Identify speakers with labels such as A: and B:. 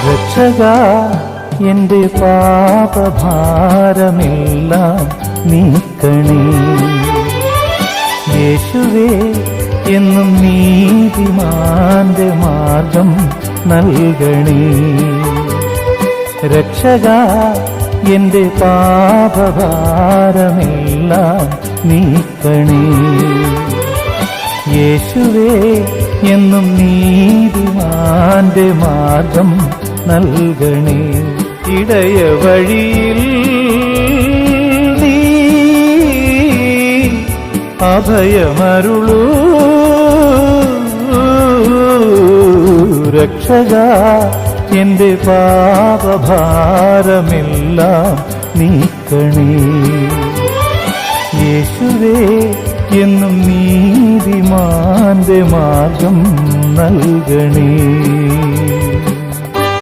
A: രക്ഷകാ എന്റെ പാപഭാരമെല്ലാം നീക്കണേ. യേശുവേ എന്നും നീതിമാന്റെ മാർഗം നൽകണേ. രക്ഷകാ എന്റെ പാപഭാരമെല്ലാം നീക്കണേ. യേശുവേ എന്നും നീതിമാന്റെ മാർഗം നൽകണേ. ഇടയ വഴിയിൽ നീ അഭയമരുളൂ. രക്ഷകാ എന്റെ പാപഭാരമെല്ലാം നീക്കണേ. യേശുവേ എന്നും നീതിമാന്റെ മാർഗം നൽകണേ.